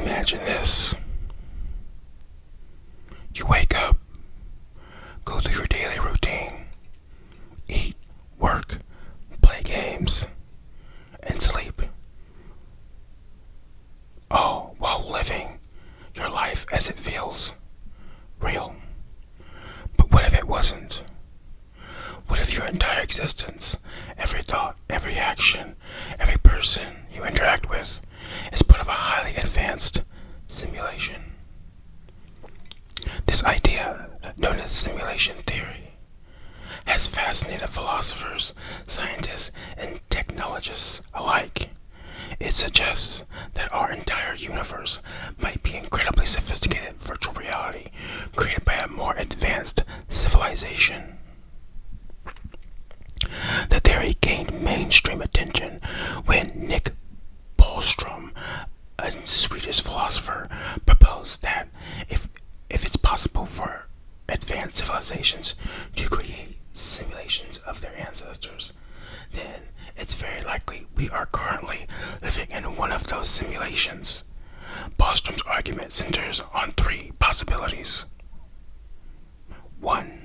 Imagine this. You wake up, go through your daily routine, eat, work, play games, and sleep. All while living your life as it feels real. But what if it wasn't? What if your entire existence, every thought, every action, every person you interact with is part of a highly advanced simulation? This idea, known as simulation theory, has fascinated philosophers, scientists, and technologists alike. It suggests that our entire universe might be incredibly sophisticated virtual reality created by a more advanced civilization. The theory gained mainstream attention when Nick Bostrom, a Swedish philosopher, proposed that if it's possible for advanced civilizations to create simulations of their ancestors, then it's very likely we are currently living in one of those simulations. Bostrom's argument centers on three possibilities. 1.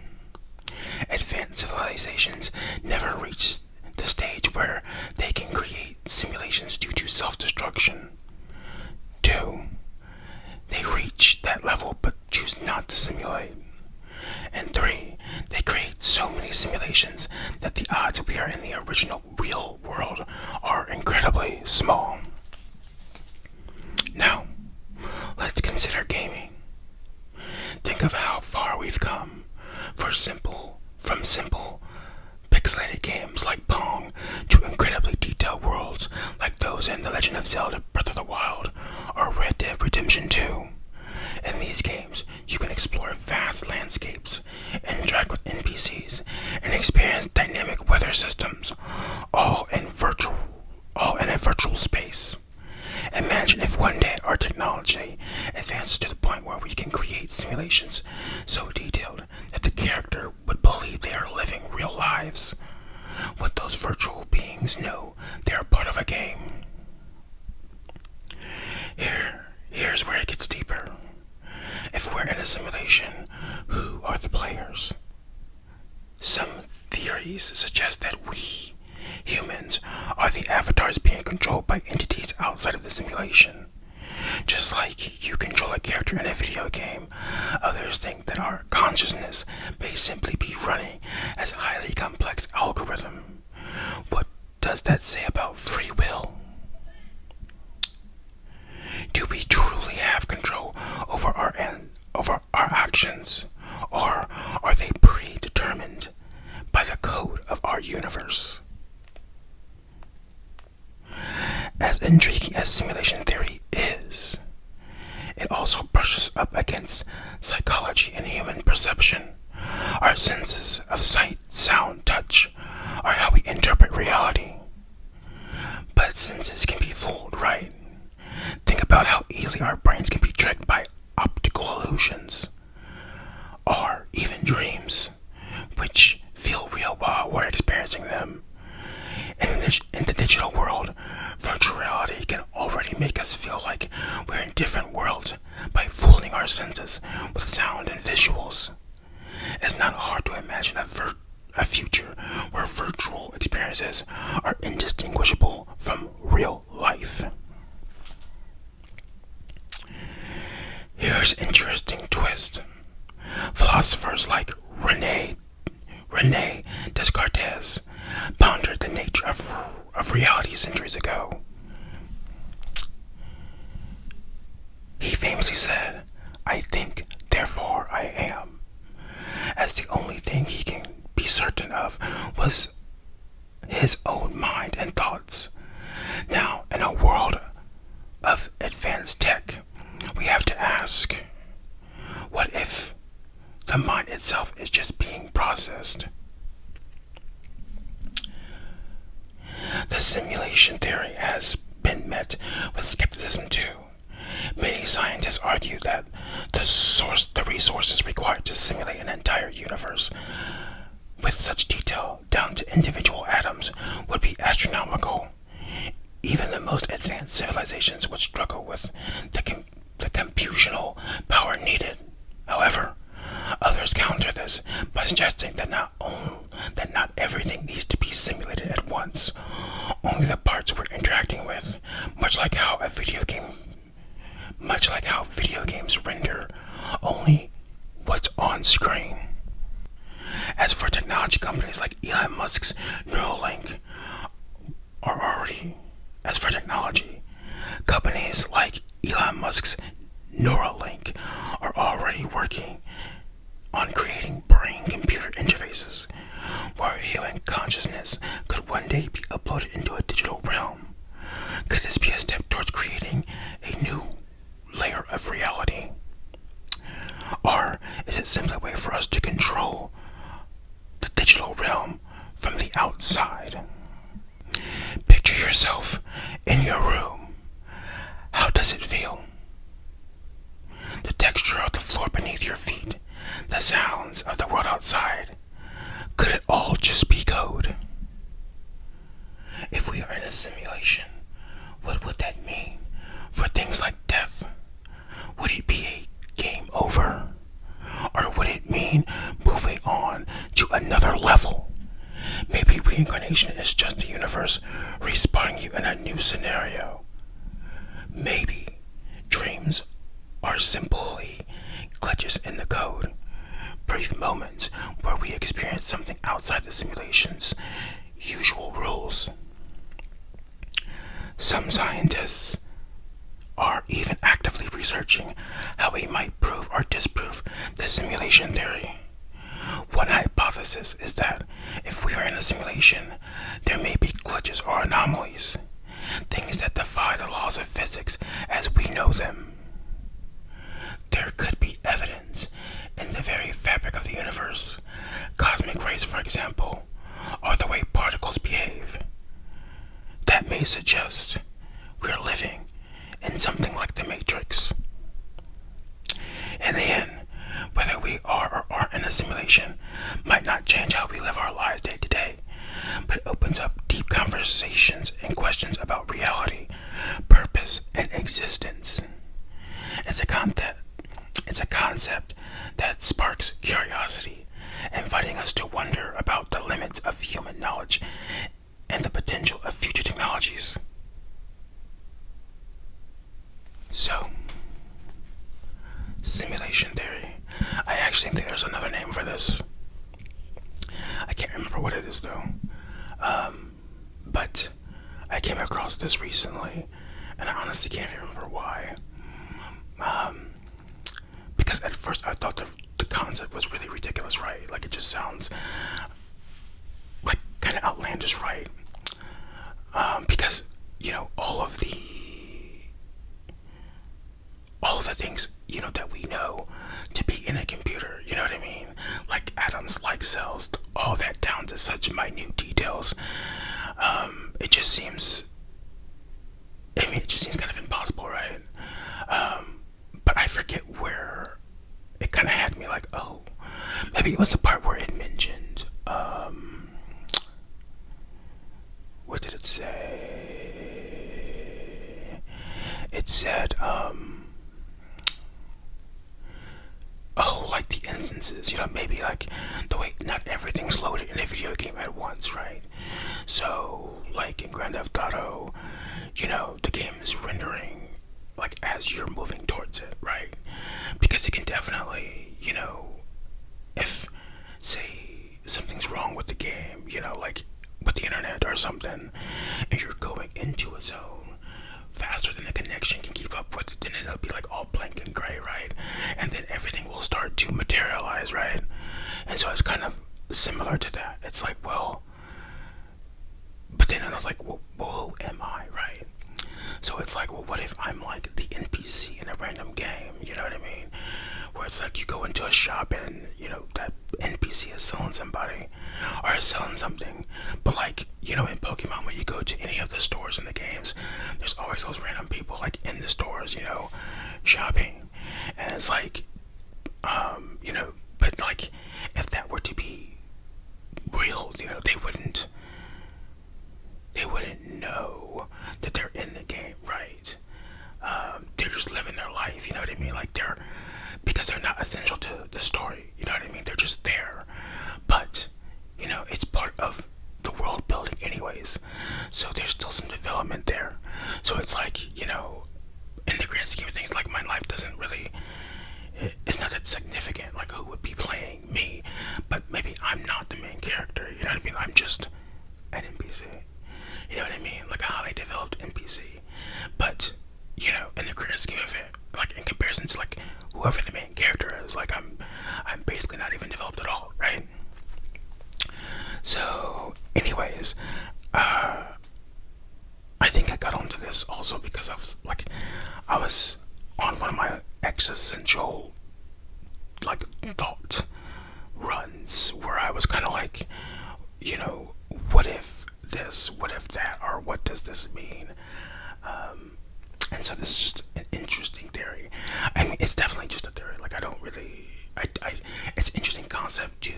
Advanced civilizations never reach the stage where they can create simulations due to self-destruction. 2. They reach that level but choose not to simulate. And 3. They create so many simulations that the odds we are in the original real world are incredibly small. Now, let's consider gaming. Think of how far we've come from simple pixelated games like Pong to incredibly detailed worlds like those in The Legend of Zelda Breath of the Wild or Red Dead Redemption 2. In these games, you can explore vast landscapes, interact with NPCs, and experience dynamic weather systems, all in a virtual space. Imagine if one day our technology advances to the point where we can create simulations so detailed that the character would believe they are living real lives. Would those virtual beings know they are part of a game? Here's where it gets deeper. If we're in a simulation, who are the players? Some theories suggest that we, humans, are the avatars being controlled by entities outside of the simulation. Just like you control a character in a video game, others think that our consciousness may simply be running as a highly complex algorithm. What does that say about free will? Do we truly have control over our actions, or are they predetermined by the code of our universe? As intriguing as simulation theory is, it also brushes up against psychology and human perception. Our senses of sight, sound, touch are how we interpret reality. But senses can be fooled, right? Think about how easily our brains can be tricked by optical illusions, or even dreams, which feel real while we're experiencing them. In the digital world, virtual reality can already make us feel like we're in different worlds by fooling our senses with sound and visuals. It's not hard to imagine a future where virtual experiences are indistinguishable from real life. Here's an interesting twist. Philosophers like Rene Descartes pondered the nature of reality centuries ago. He famously said, "I think, therefore I am," as the only thing he can be certain of was his own mind and thoughts. Now, in a world of advanced tech, we have to ask, what if the mind itself is just being processed? The simulation theory has been met with skepticism too. Many scientists argue that the resources required to simulate an entire universe with such detail down to individual atoms would be astronomical. Even the most advanced civilizations would struggle with the render only what's on screen. As for technology companies like Elon Musk's Neuralink are already, as for technology, companies like Elon Musk's Neuralink are already working on creating brain-computer interfaces where human consciousness could one day be uploaded into a digital realm. Could this be a step towards creating a new layer of reality? Or is it simply a way for us to control the digital realm from the outside? Picture yourself in your room. How does it feel? The texture of the floor beneath your feet, the sounds of the world outside. Could it all just be code? If we are in a simulation, what would that mean for things like death? Would it be a game over? Or would it mean moving on to another level? Maybe reincarnation is just the universe respawning you in a new scenario. Maybe dreams are simply glitches in the code, brief moments where we experience something outside the simulation's usual rules. Some scientists are even actively researching how we might prove or disprove the simulation theory. One hypothesis is that if we are in a simulation, there may be glitches or anomalies, things that defy the laws of physics as we know them. There could be evidence in the very fabric of the universe, cosmic rays for example, or the way particles behave, that may suggest we are living in something like the Matrix. In the end, whether we are or aren't in a simulation might not change how we live our lives day to day, but it opens up deep conversations and questions about reality, purpose, and existence. It's a concept that sparks curiosity, inviting us to wonder about the limits of human knowledge and the potential of future technologies. So, simulation theory. I actually think there's another name for this. I can't remember what it is though. But I came across this recently, and I honestly can't even remember why. Because at first I thought the concept was really ridiculous, right? Like it just sounds like kind of outlandish, right? Because all of the things that we know to be in a computer, you know what I mean? Like atoms, like cells, all that down to such minute details. It just seems kind of impossible, right? But I forget where it kind of had me like, oh, maybe it was the part where it mentioned, what did it say? It said, like the instances, maybe like the way not everything's loaded in a video game at once, right? So, like in Grand Theft Auto, the game is rendering like as you're moving towards it, right? Because it can definitely, if say something's wrong with the game, like with the internet or something, and you're going into a zone faster than the connection can keep up with it, then it'll be like all blank and gray, right? And then everything will start to materialize, right? And so it's kind of similar to that. It's like, well, but then I was like, well, who am I, right? So it's like, well, what if I'm like the NPC in a random game, you know what I mean? Where it's like you go into a shop and, that NPC is selling somebody or is selling something. But like, in Pokemon, when you go to any of the stores in the games, there's always those random people like in the stores, shopping. And it's like, but like if that were to be real, they wouldn't know that they're in the game, right? They're just living their life, you know what I mean? Like because they're not essential to the story, you know what I mean? They're just there. But, it's part of the world building anyways. So there's still some development there. So it's like, in the grand scheme of things, like my life doesn't really scheme of it, like in comparison to like whoever the main character is, like I'm basically not even developed at all, right? So, anyways, I think I got onto this also because I was on one of my existential like thought runs where I was kind of like, what if this, what if that, or what does this mean? And so this is just an interesting theory. I mean, it's definitely just a theory. Like I don't really, it's an interesting concept to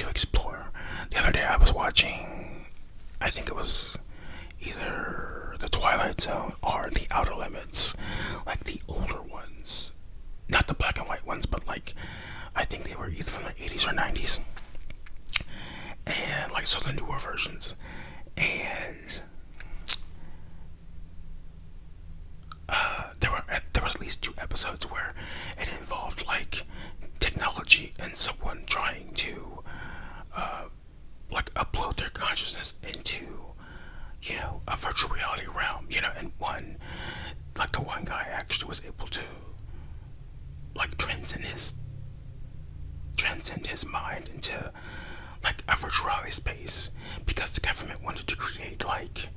explore. The other day I was watching, I think it was either The Twilight Zone or The Outer Limits, like the older ones, not the black and white ones, but like I think they were either from the 80s or 90s, and like so the newer versions, and there was at least 2 episodes where it involved like technology and someone trying to like upload their consciousness into a virtual reality realm, and the one guy actually was able to like transcend his mind into like a virtual reality space because the government wanted to create like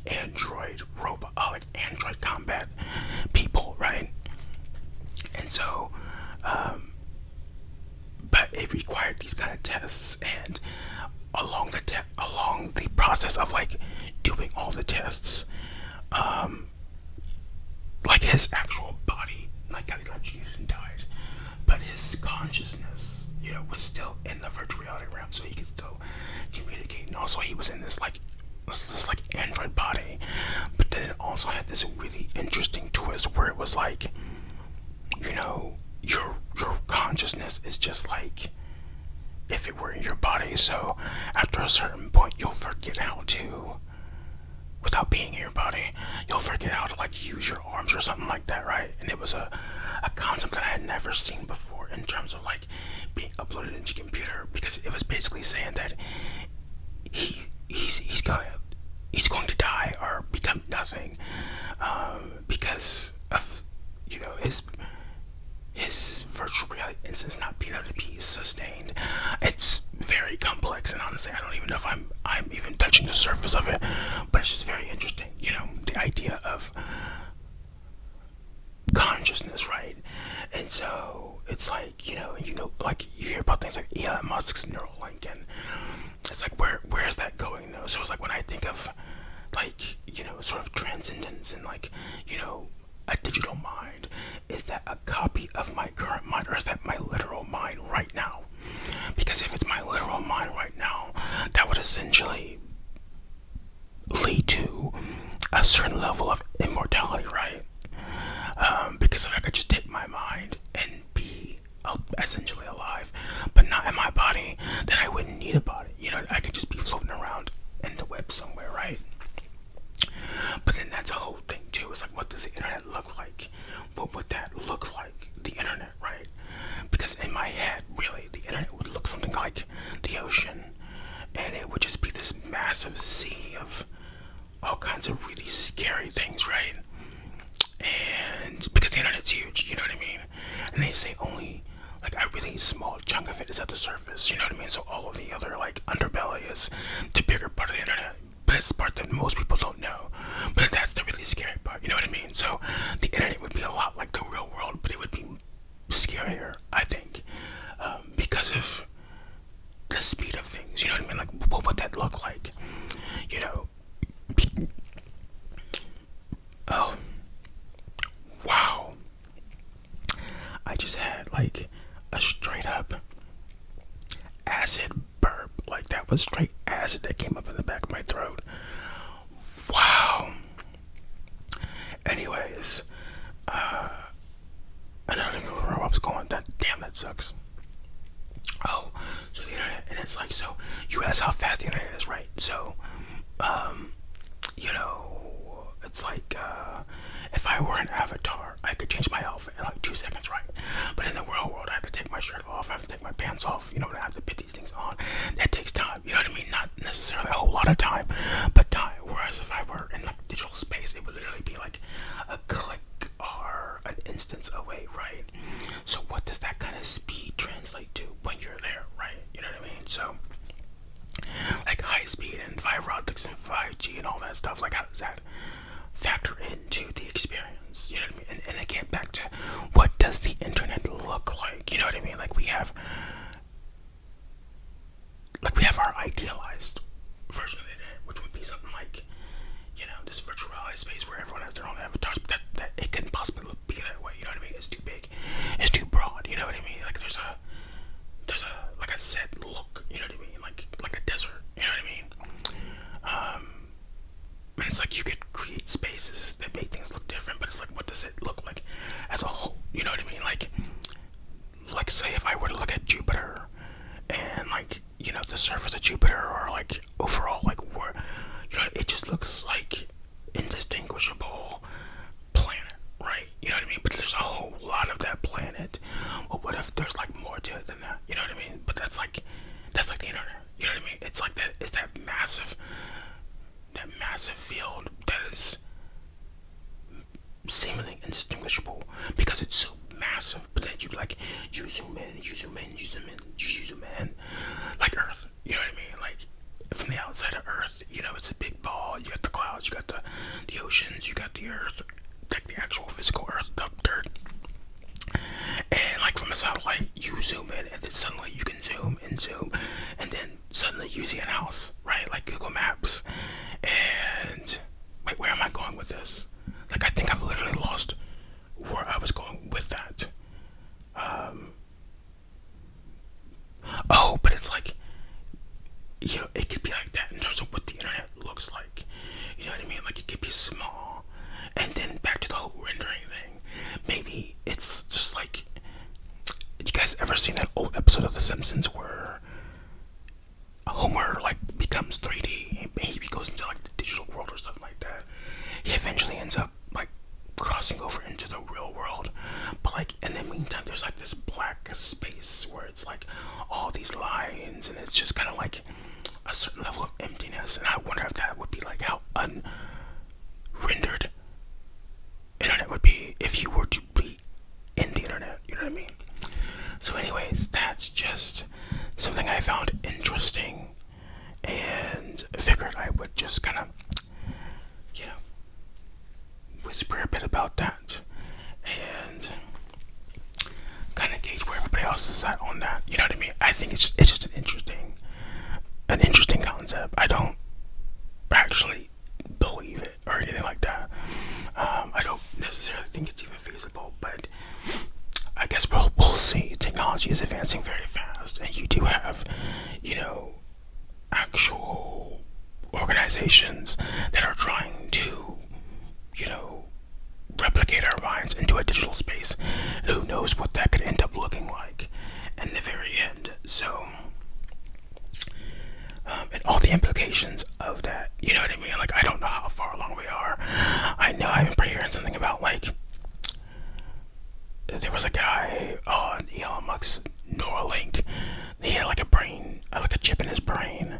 android robot, like android combat people, right? And so but it required these kind of tests, and along the process of like doing all the tests, like his actual body like got electrocuted and died, but his consciousness was still in the virtual reality realm, so he could still communicate. And also he was in this android body, but then it also had this really interesting twist where it was like your consciousness is just like if it were in your body. So after a certain point, you'll forget how to, without being in your body, you'll forget how to like use your arms or something like that, right? And it was a concept that I had never seen before in terms of like being uploaded into a computer, because it was basically saying that he's going to die or become nothing because of his virtual reality instance not being able to be sustained. It's very complex, and honestly, I don't even know if I'm even touching the surface of it, but it's just very interesting, the idea of consciousness, right? And so it's like, like you hear about things like Elon Musk's Neuralink, and it's like, where is that going though? So it's like when I think of like, sort of transcendence and like, a digital mind, is that a copy of my current mind, or is that my literal mind right now? Because if it's my literal mind right now, that would essentially lead to a certain level of immortality, right? Because if I could just take my mind and be essentially alive, but not in my body, then I wouldn't need a body. I could just be floating around in the web somewhere, right? But then that's a whole thing too. It's like, what does the internet look like? What would that look like? The internet, right? Because in my head, really, the internet would look something like the ocean, and it would just be this massive sea of all kinds of really scary things, right? And because the internet's huge, you know what I mean? And they say only like a really small chunk of it is at the surface, you know what I mean? So all of the other like underbelly is the bigger part of the internet. But it's the part that most people don't know. But that's the really scary part, you know what I mean? So the internet would be a lot like the real world, but it would be scarier, I think, because of the speed of things, you know what I mean? Like, what would that look like? Oh, wow. I just had like a straight up acid burp. Like that was straight acid that came up in the back of my throat. Wow. Anyways, I don't even know where I was going. That sucks. Oh, so the internet, and it's like, so you ask how fast the internet is, right? So, it's like, if I were an avatar, I could change my outfit in like 2 seconds, right? But in the real world, I have to take my shirt off, I have to take my pants off, I have to put these things on. That takes time, you know what I mean? Not necessarily a whole of time, but die. Whereas if I were in like digital space, it would literally be like a click or an instance away, right? So what does that kind of speed translate to when you're there, right? You know what I mean? So like high speed and fiber optics and 5G and all that stuff, like how does that factor into the experience? You know what I mean? And again, back to what does the internet look like? You know what I mean? Like we have our idealized version of the internet, which would be something like, you know, this virtual reality space where everyone has their own avatars, but that it couldn't possibly be that way. You know what I mean? It's too big, it's too broad. You know what I mean? Like there's a like I said, look. You know what I mean? Like a desert. You know what I mean? And it's like you could create spaces that make things look different, but it's like, what does it look like as a whole? You know what I mean? Like say if I were to look at Jupiter and like, you know, the surface of Jupiter, or like overall, like where, you know, it just looks like indistinguishable planet, right? You know what I mean? But there's a whole lot of that planet. Well, what if there's like more to it than that? You know what I mean? But that's like the internet. You know what I mean? It's like that. It's that massive field that is seemingly indistinguishable because it's so massive. But then you zoom in, like Earth. You know what I mean? Like from the outside of Earth, you know, it's a big ball. You got the clouds, you got the oceans, you got the Earth, like the actual physical Earth, the dirt. And like from a satellite, you zoom in, and then suddenly you can zoom, and then suddenly you see a house, right? Like Google Maps. And wait, where am I going with this? Like I think I've literally lost where I was going with that. Oh, but it's like, you know, it could be like that in terms of what the internet looks like. You know what I mean? Like it could be small, and then back to the whole rendering thing. Maybe it's just like, you guys ever seen that old episode of The Simpsons where Homer like becomes 3D and he goes into like the digital world or something like that? He eventually ends up like crossing over into the real world, but like in the meantime there's like this black space where it's like all these lines, and it's just kind of like a certain level of emptiness. And I wonder if that would be like how unrendered internet would be if you were to be in the internet. You know what I mean? So anyways, that's just something I found interesting and figured I would just kind of, you know, whisper a bit about that and kind of gauge where everybody else is at on that. You know what I mean? I think it's just an interesting concept. I don't actually believe it or anything like that. I don't necessarily think it's even feasible, but I guess we'll see. Technology is advancing very fast, and you do have, you know, actual organizations that are trying to, you know, replicate our minds into a digital space. And who knows what that could end up looking like in the very end. So, and all the implications of that, you know what I mean? Like, I don't know how far along we are. I know I've been hearing something about, like, there was a guy on Elon Musk's Neuralink. He had like a brain, like a chip in his brain,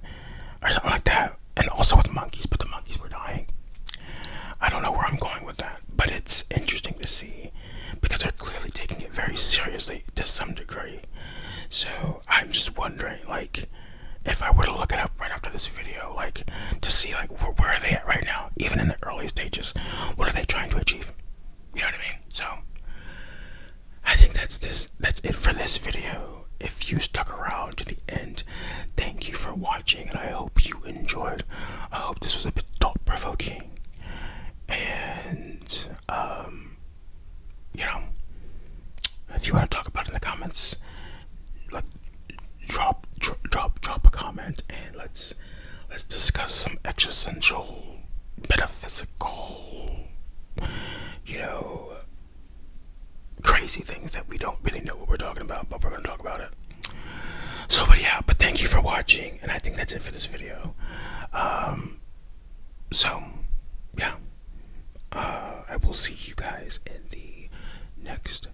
or something like that. And also with monkeys, but the monkeys were dying. I don't know where I'm going with that, but it's interesting to see because they're clearly taking it very seriously to some degree. So I'm just wondering, like, if I were to look it up right after this video, like, to see like where are they at right now, even in the early stages, what are they trying to achieve? You know what I mean? So I think that's it for this video. If you stuck around to the end, thank you for watching, and I hope you enjoyed. I hope this was a bit thought-provoking. And you know, if you want to talk about it in the comments, like drop a comment, and let's discuss some existential, metaphysical, you know, crazy things that we don't really know what we're talking about, but we're going to talk about it. So, but thank you for watching, and I think that's it for this video. So, yeah, I will see you guys in the next